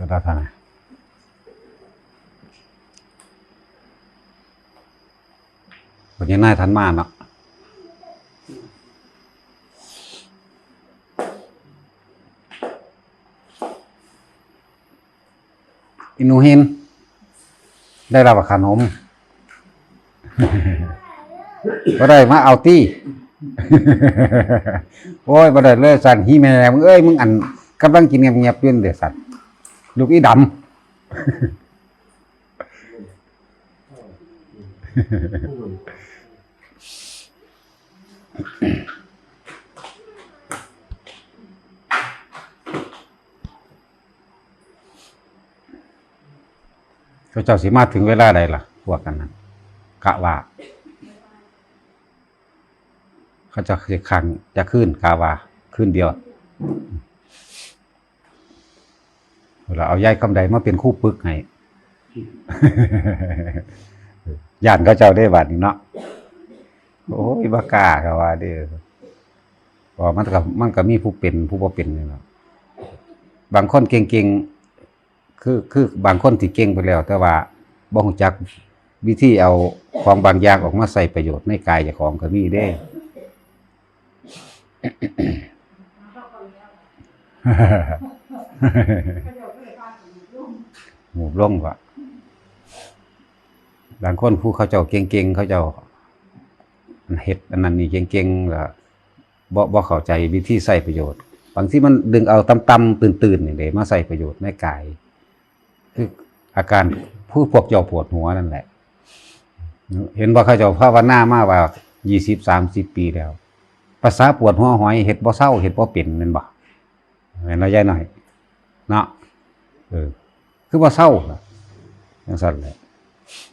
ก็ได้ท่านวันนี้นายทันมาเนาะอินูเห็นได้รับขนมก็ได้มาเอาตี้ โอ้ยบ่ได้เลยสั่นฮีแม่มึงเอ้ยมึงอันกำลังกินเงียบๆอยู่เด้อสั่นลูกอีดำ เขาเจ้าสิมาถึงเวลาใดล่ะพวกกันนั้นกะว่าเขาจะขังจะขึ้นกะว่าขึ้นเดียวเราเอาย้ายคำใดมาเป็นคู่ปึกให้ ย่านเขาเจ้าได้บาดนี้เนาะโอ้ยบ่กล้าก็ว่าเด้อเพราะมันก็มีผู้เป็นผู้บ่เป็นนี่เนาะบางคนเก่งๆคือบางคนที่เก่งไปแล้วแต่ว่าบ่รู้จักวิธีเอาของบางอย่างออกมาใส่ประโยชน์ในกายเจ้าของก็มีเด้ หมู่ลงว่ะบางคนผู้เขาเจ้าเก่งๆเขาเจ้าเฮ็ดอันนั้นนี่เก่งๆก็บ่เข้าใจวิธีใส่ประโยชน์บางทีมันดึงเอาต่ำๆตื่นๆนี่เด้มาใส่ประโยชน์ในกายคืออาการพวกเจ้าปวดหัวนั่นแหละเห็นว่าเขาเจ้าภาวนามาว่า20-30 ปีแล้วภาษาปวดหัวหอยเฮ็ดบ่เศร้าเฮ็ดบ่เป็นแม่นบ่แม่นยายหน่อยเนาะคือบ่เศร้าจังซั่นแหละ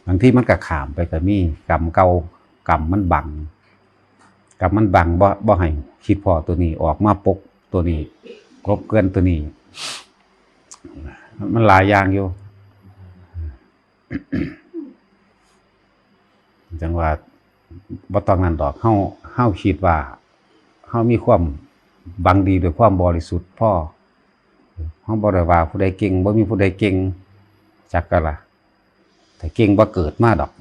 บางทีมันก็ข้ามไปก็มีกรรมเก่ากรรมมันบังบ่ให้คิดพอตัวนี้ออกมาปกตัวนี้กบเกินตัวนี้มันหลายอย่างอยู่ จังว่าบ่ต้องนั่นดอกเฮาคิดว่าเฮามีความบังดีด้วยความบริสุทธิ์พอเฮาบ่ได้ว่าผู้ใดเก่งบ่มีผู้ใดเก่งจักกะล่ะแต่เก่งบ่เกิดมาดอก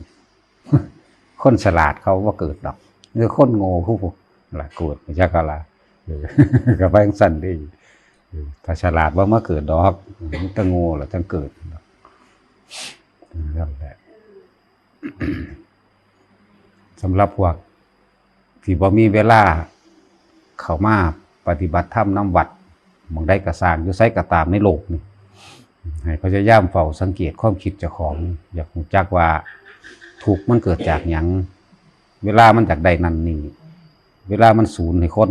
คนฉลาดเขาบ่เกิดดอกหรือคนโง่ผู้ล่ะเกิดจักกะล่ะ ก็ไปจังซั่นเด้ถ้าฉลาดบ่มาเกิดดอกมันต้องโง่แล้วต้องเกิดนั่นแหละ สำหรับพวกที่บ่มีเวลาเข้ามาปฏิบัติธรรมนำวัดหม้องใดก็สร้างอยู่ไสก็ตามในโลกนี่ให้พยายามเฝ้าสังเกตความคิดเจ้าของอยากรู้จักว่าทุกข์มันเกิดจากหยังเวลามันจากใดนั่นนี่เวลามันสูญให้คน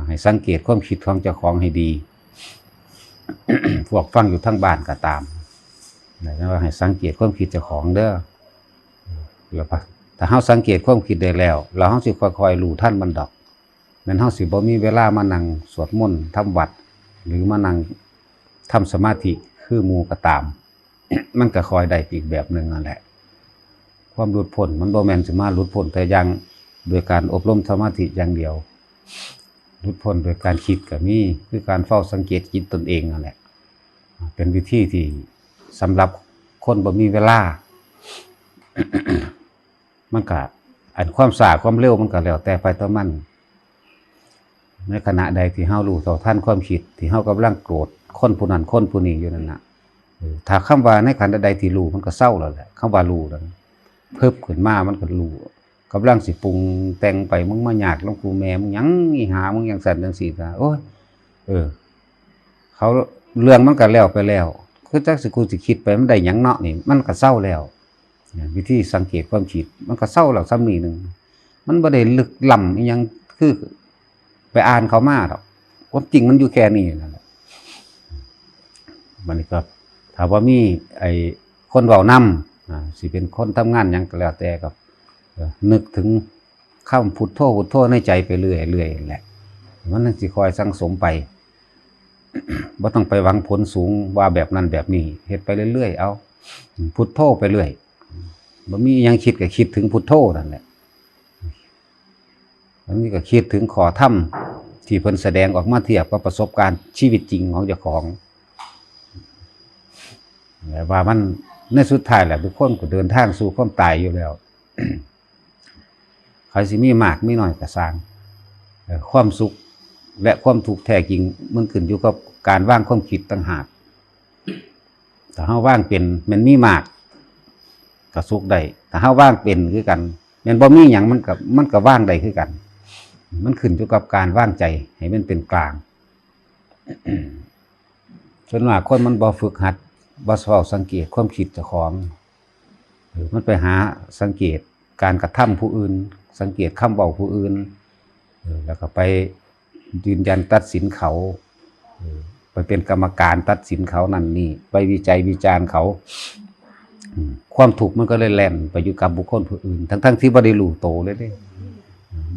ให้สังเกตความคิดของเจ้าของให้ดี พวกฟังอยู่ทั้งบ้านก็ตามแล้วให้สังเกตความคิดเจ้าของเด้อแล้วถ้าเฮาสังเกตความคิดได้แล้วเราเฮาสิค่อยๆรู้ทันมันดอกแม่นเฮาสิบ่มีเวลามานั่งสวดมนต์ทำวัดหรือมานั่งทำสมาธิคือหมู่ก็ตาม มันก็คอยได้อีกแบบนึงนั่นแหละความหลุดพ้นมันบ่แม่นสิมาหลุดพ้นแต่อย่างโดยการอบรมสมาธิอย่างเดียวหลุดพ้นโดยการคิดก็มีคือการเฝ้าสังเกตจิตตนเองนั่นแหละเป็นวิธีที่สำหรับคนบ่มีเวลา มันก็อันความช้าความเร็วมันก็แล้วแต่ไปต่อมันในขณะใดที่เฮารู้เท่าทันความคิดที่เฮากำลังโกรธคนผู้นั้นคนผู้นี้อยู่นั่นน่ะถ้าคำว่าในขณะใดที่รู้มันก็เศร้าแล้วแหละคำว่ารู้นั่นเพิ่มขึ้นมามันก็รู้กำลังสิปรุงแต่งไปมึงมาญาติหลวงปู่แม่มึงหยังอีหามึงหยังสั่นจังซี่ซะโอ้ยเขาเรื่องมันก็แล้วไปแล้วคือจักสิกูสิคิดไปมันได้หยังเนาะนี่มันก็เศร้าแล้ววิธีสังเกตความคิดมันก็เศร้าแล้วซ้ำนี่นึงมันบ่ได้ลึกล้ำอีหยังคือไปอ่านเขามาดอกความจริงมันอยู่แค่นี้นั่นแหละมันก็ถ้าว่ามีไอ้คนเว้านำสิเป็นคนทำงานหยังก็แล้วแต่ก็นึกถึงคำพุทโธพุทโธในใจไปเรื่อยๆแหละมันสิคอยสังสมไป บ่ต้องไปหวังผลสูงว่าแบบนั้นแบบนี้เฮ็ดไปเรื่อยๆเอาพุทโธไปเรื่อยบ่มีหยังคิดก็คิดถึงพุทโธนั่นแหละอันนี้ก็คิดถึงขอธรรมที่เพิ่นแสดงออกมาเทียบกับประสบการณ์ชีวิตจริงของเจ้าของ แต่ว่ามันในสุดท้ายแหละทุกคนก็เดินทางสู่ความตายอยู่แล้ว ใครสิมีมากมีน้อยก็สร้างความสุขและความทุกข์แท้จริงมันขึ้นอยู่กับการวางความคิดต่างหากถ้าเฮาว่างเป็นมันมีมากก็สุขได้ถ้าเฮาว่างเป็นคือกันแม่นบ่มีหยังมันก็ว่างได้คือกันมันขึ้นอยู่กับการว่างใจให้มันเป็นกลาง ส่วนมากคนมันบ่ฝึกหัดบ่เฝ้าสังเกตความคิดเจ้าของมันไปหาสังเกตการกระทำผู้อื่นสังเกตคำเว้าผู้อื่นแล้วก็ไปยืนยันตัดสินเขาไปเป็นกรรมการตัดสินเขานั่นนี่ไปวิจัยวิจารณ์เขาความถูกมันก็เลยแล่นไปอยู่กับบุคคลผู้อื่นทั้งที่บ่ได้รู้โตเลยเด้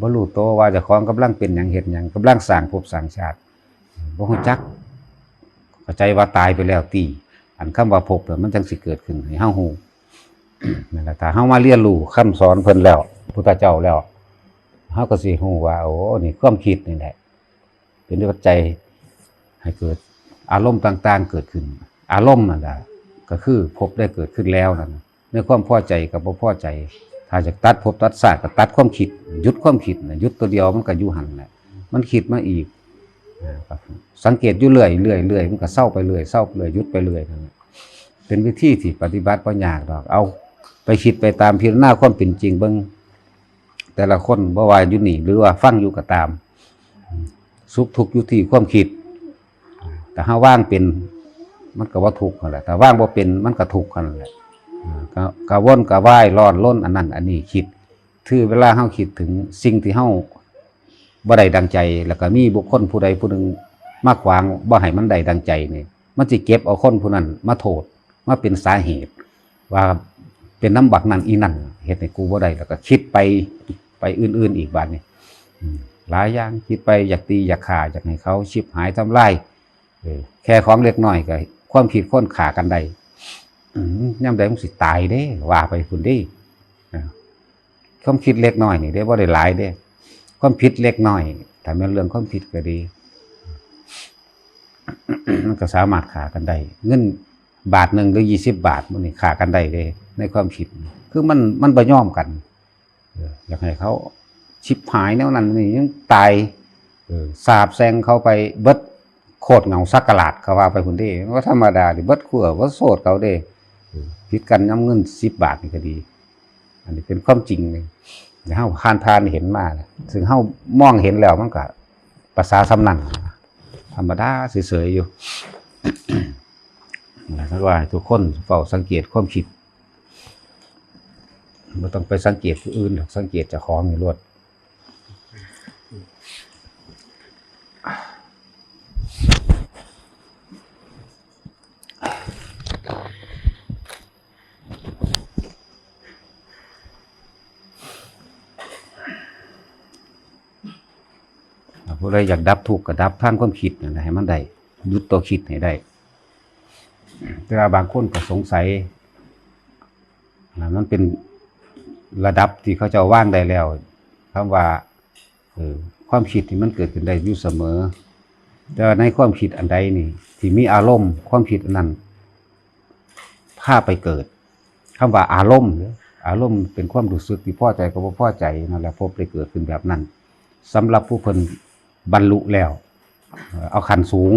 บ่รู้โตว่าเจ้าของกำลังเป็นหยังเฮ็ดหยังกำลังสร้างภพสร้างชาติบ่ฮู้จักเข้าใจว่าตายไปแล้วติอันคำว่าภพมันจังสิเกิดขึ้นให้เฮาฮู้นั่นแหละถ้าเฮามาเรียนรู้คำสอนเพิ่นแล้วพุทธเจ้าแล้วเฮาก็สิฮู้ว่าโอ้นี่ความคิดนี่แหละเป็นปัจจัยให้เกิดอารมณ์ต่างๆเกิดขึ้นอารมณ์นั่นแหละก็คือภพได้เกิดขึ้นแล้วนั่นในความพอใจกับบ่พอใจถ้าจะตัดภพตัดชาติก็ตัดความคิดหยุดความคิดหยุดตัวเดียวมันก็อยู่หั่นแหละมันคิดมาอีกสังเกตอยู่เรื่อยมันก็เศร้าไปเรื่อยเศร้าไปเรื่อยหยุดไปเรื่อยนั่นเป็นวิธีที่ปฏิบัติบ่ยากดอกเอาไปคิดไปตามพิจารณาความเป็นจริงเบิ่งแต่ละคนบ่ว่าอยู่นี่หรือว่าฟังอยู่ก็ตามสุขทุกข์อยู่ที่ความคิดแต่ถ้าว่างเป็นมันก็ว่าทุกข์นั่นแหละแต่ว่างบ่เป็นมันก็ทุกข์นั่นแหละก็วนก็ว่ายร้อนล้นอันนั้นอันนี้คิดคือเวลาเฮาคิดถึงสิ่งที่เฮาบ่ได้ดังใจแล้วก็มีบุคคลผู้ใดผู้หนึ่งมาขวางบ่ให้มันได้ดังใจนี่มันสิเก็บเอาคนผู้นั้นมาโทษมาเป็นสาเหตุว่าเป็นน้ำบักนั่นอีนั่นเฮ็ดให้กูบ่ได้แล้วก็คิดไปอื่นๆอีกบาดนี้หลายอย่างคิดไปอยากตีอยากฆ่าอยากให้เขาชิบหายทำลายแค่ของเล็กน้อยก็ความคิดคนฆ่ากันได้ยามใดมันสิตายเด้ว่าไปพุ่นเด้ความคิดเล็กน้อยนี่ได้บ่ได้หลายเด้ความผิดเล็กน้อยถ้าแม่นเรื่องความผิดก็ดี มันก็สามารถฆ่ากันได้เงินบาทหนึ่งหรือ20 บาทมันนี่ฆ่ากันได้เลยในความคิดคือมันบ่ยอมกันอยากให้เขาชิบหายแนวนั้นนี่ยังตายสาบแซงเขาไปเบิดโคตรเหงาสักกะลาดเขาว่าไปพุ่นเด้ว่าธรรมดาดิเบิดขั่วว่าโสดเขาเด้ผิดกันย้ำเงิน10 บาทนี่ก็ดีอันนี้เป็นความจริงเลยเฮาผ่านเห็นมาถึงเฮามองเห็นแล้วมันก็ภาษาสำนันธรรมดาเฉยๆอยู่ ถ้าว่าทุกคนเฝ้าสังเกตความคิดไม่ต้องไปสังเกตผู้อื่นหรอกสังเกตเจ้าของนี่รวดผู้ใดอยากดับทุกข์ก็ดับทางความคิดนะให้มันได้หยุดตัวคิดให้ได้แต่บางคนก็สงสัยมันเป็นระดับที่เขาจะว่างได้แล้วคำว่าความคิดที่มันเกิดขึ้นได้อยู่เสมอแต่ในความคิดอันใดนี่ที่มีอารมณ์ความคิดอันนั้นพาไปเกิดคำว่าอารมณ์เป็นความรู้สึกที่พอใจกับบ่พอใจนั่นแหละพบได้เกิดขึ้นแบบนั้นสำหรับผู้เพิ่นบรรลุแล้วเอาขั้นสูง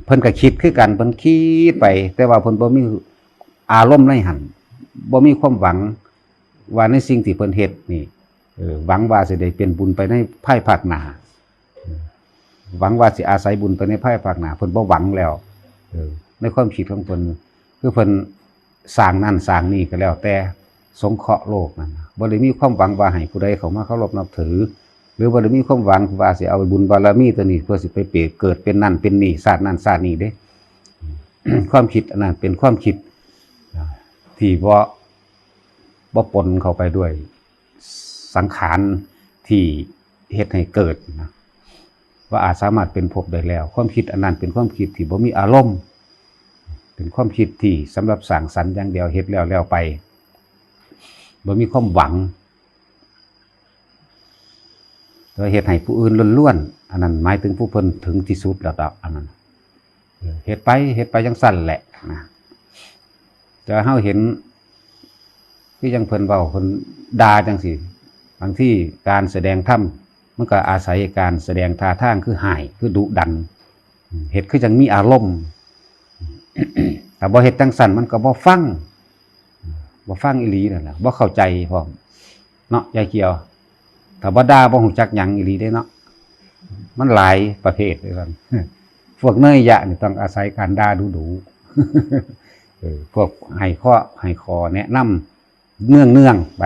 เพิ่นก็คิดคือกันเพิ่นคิดไปแต่ว่าเพิ่นบ่มีอารมณ์ในหันบ่มีความหวังว่าในสิ่งที่เพิ่นเฮ็ดนี่หวังว่าสิได้เป็นบุญไปในภายภาคหน้าหวังว่าสิอาศัยบุญไปในภายภาคหน้าเพิ่นบ่หวังแล้วในความคิดของเพิ่นคือเพิ่นสร้างนั่นสร้างนี่ก็แล้วแต่สงเคราะห์โลกนั่นบ่ได้มีความหวังว่าให้ผู้ใดเข้ามาเคารพนับถือหรือว่าได้มีความหวังว่าสิเอาบุญบารมีตัวนี้เพื่อสิไปเกิดเป็นนั่นเป็นนี่ชาตินั่นชาตินี้เด้ ความคิดอันนั้นเป็นความคิดที่บ่ปนเข้าไปด้วยสังขารที่เฮ็ดให้เกิดนะว่าอาจสามารถเป็นภพได้แล้วความคิดอันนั้นเป็นความคิดที่บ่มีอารมณ์เป็นความคิดที่สำหรับสร้างสรรค์อย่างเดียวเฮ็ดแล้วไปบ่มีความหวังโดยเหตุให้ผู้อื่นล้วนๆอันนั้นหมายถึงผู้เพิ่นถึงที่สุดแล้วอันนั้นเฮ็ดไปจังซั่นแหละนะ แต่เฮาเห็นที่ยังเพิ่นเว้าเพิ่นด่าจังซี่บางที่การแสดงธรรมมันก็อาศัยการแสดงท่าทางคือหายคือดุดันเฮ็ดคือจังมีอารมณ์แต่บ่เฮ็ดจังซั่นมันก็บ่ฟังอีหลีนั่นแหละบ่เข้าใจพร้อมเนาะยายเกียวถ้าบ่ด่าบ่ฮู้จักหยังอีหลีเด้เนาะมันหลายประเภทด้วยกันพวกเนยยะนี่ต้องอาศัยการด่าดุๆพวกให้คอแนะนำเนื่องไป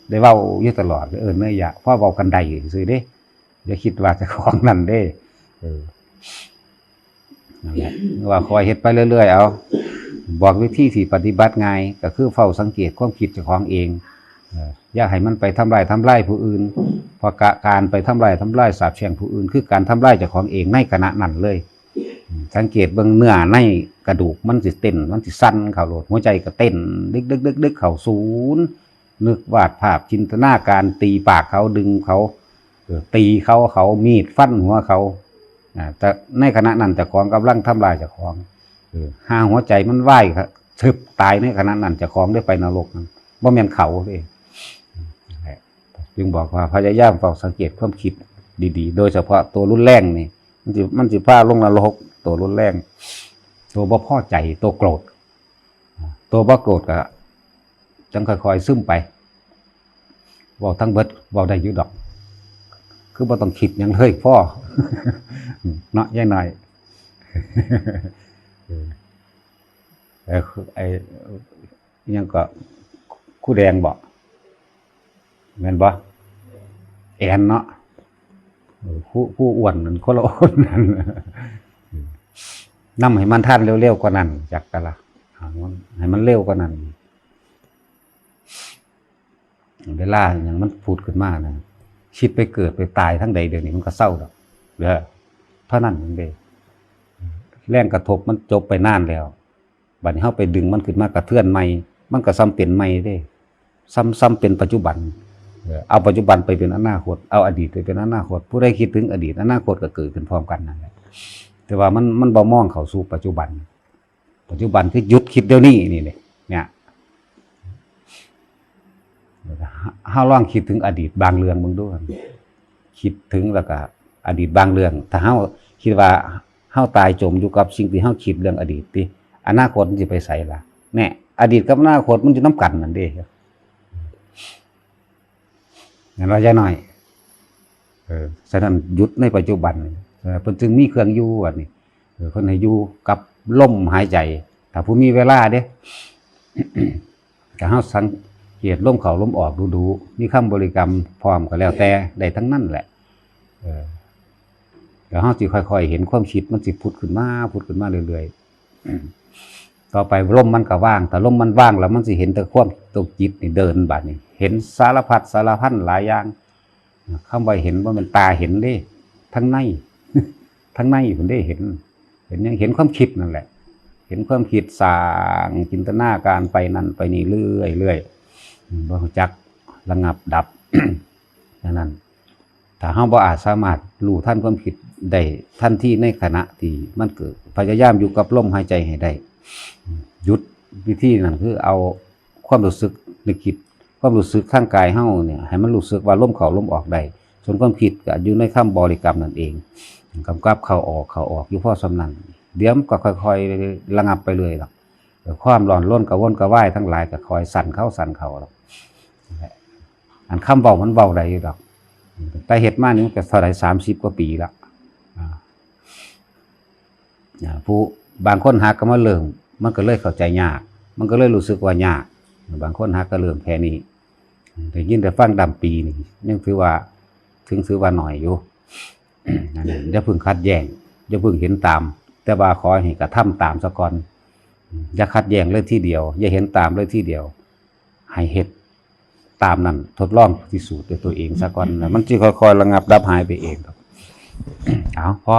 ได้เว้าอยู่ตลอดเนยยะพอเว้ากันได้ซื่อเด้อย่าคิดว่าเจ้าของนั่นเด้นั่นแหละว่าคอยเฮ็ดไปเรื่อยๆเอาบอกวิธีที่ปฏิบัติง่ายก็คือเฝ้าสังเกตความคิดเจ้าของเองอย่าให้มันไปทำลายผู้อื่นเพราะการไปทำลายสาปแช่งผู้อื่นคือการทำลายเจ้าของเองในขณะนั้นเลยสังเกตเบิ่งเนื้อในกระดูกมันสิเต้นมันสิสั่นเข้าโลดหัวใจก็เต้นดึกเข้าศูนย์นึกวาดภาพจินตนาการตีปากเขาดึงเขาตีเขามีดฟันหัวเขาแต่ในขณะนั้นเจ้าของกำลังทำลายเจ้าของหาหัวใจมันไหวครับทึบตายในขณะนั้นเจ้าของได้ไปนรกนั้นบ่แม่นเขาเองจึงบอกว่าพยายามเฝ้าสังเกตความคิดดีๆโดยเฉพาะตัวรุนแรงนี่มันสิพาลงนรกตัวรุนแรงตัวบ่พอใจตัวโกรธตัวบ่โกรธก็จังค่อยๆซึมไปเว้าทั้งเบิดเว้าได้อยู่ดอกคือบ่ต้องคิดหยังเลยพ่อเนาะยายหน่อยไอ้ยังก็คู่แดงบ่แม่นบ่แอนเนาะผู้อ้วนนั่นคนละคนนั้นนำให้มันทันเร็วๆกว่านั้นจักกะละให้มันเร็วกว่านั้นเวลาอย่างมันพูดขึ้นมานะคิดไปเกิดไปตายทั้งใดเดี๋ยวนี้มันก็เศร้าดอกเด้อเท่านั้นเองเด้แรงกระทบมันจบไปนานแล้วบัดนี้เฮาไปดึงมันขึ้นมากระเทือนใหม่มันก็ซ้ำเป็นใหม่เด้ซ้ำเป็นปัจจุบันเอาปัจจุบันไปเป็นอนาคตเอาอดีตไปเป็นอนาคตผู้ใดคิดถึงอดีตอนาคตก็เกิดขึ้นพร้อมกันนั่นแหละแต่ว่ามันบ่มองเข้าสู่ปัจจุบันคือหยุดคิดเดี๋ยวนี้นี่เนี่ยเฮาลองคิดถึงอดีตบางเรื่องมึงดูคิดถึงแล้วก็อดีตบางเรื่องถ้าเฮาคิดว่าเฮาตายจมอยู่กับสิ่งที่เฮาคิดเรื่องอดีตติอนาคตมันสิไปไสล่ะแน่อดีตกับอนาคตมันสินำกันนั่นเด้งั้นว่าจะหน่อยฉะนั้นหยุดในปัจจุบันเพิ่นจึงมีเครื่องอยู่อันนี้เพิ่นให้อยู่กับลมหายใจถ้าผู้มีเวลาเด้ก็เฮาสังเกตลมเข้าลมออกดูมีคำบริกรรมพร้อมก็แล้วแต่ได้ทั้งนั้นแหละแล้วเฮาสิค่อยๆเห็นความคิดมันสิผุดขึ้นมาเรื่อยๆต่อไปลมมันก็ว่างถ้าลมมันว่างแล้วมันสิเห็นแต่ความตกจิตนี่เดินบัดนี้เห็นสารพัดสารพันหลายอย่างคำว่าเห็นว่ามันตาเห็นเด้ทั้งในผมได้เห็นยังเห็นความคิดนั่นแหละเห็นความคิดสร้างจินตนาการไปนั่นไปนี่เรื่อยบ่รู้จักระงับดับ ดังนั้นถ้าเฮาบ่อาจสามารถรู้ทันความคิดได้ทันทีในขณะที่มันเกิดพยายามอยู่กับลมหายใจให้ได้หยุดวิธีนั้นคือเอาความรู้สึกนึกคิดความรู้สึกทางกายเฮาเนี่ยให้มันรู้สึกว่าลมเข้าลมออกได้ส่วนความคิดก็อยู่ในคำบริกรรมนั่นเองกำกับเข้าออกอยู่พอสำนั้นเดี๋ยวมันก็ค่อยๆระงับไปเลยหรอกความร้อนรนกระวนกระวายทั้งหลายก็คอยสั่นเข้าหรอกอันคำเว้ามันเว้าได้อยู่ดอกแต่เฮ็ดมานี่มันก็เท่าไหร่30 กว่าปีแล้วผู้บางคนหักก็มาเริ่มมันก็เลยเข้าใจยากมันก็เลยรู้สึกว่ายากบางคนหักก็เริ่มแค่นี้แต่ยินแต่ฟังดำปีนี่ยังถือว่าหน่อยอยู่อย่าเพิ่งคัดแย้งอย่าเพิ่งเห็นตามแต่ว่าขอให้กระทำตามซะก่อนอย่าคัดแย้งเลยทีเดียวอย่าเห็นตามเลยทีเดียวให้เฮ็ดตามนั้นทดลองพิสูจน์ด้วยตัวเองซะก่อนมันจะค่อยๆระงับดับหายไปเองครับเอาพอ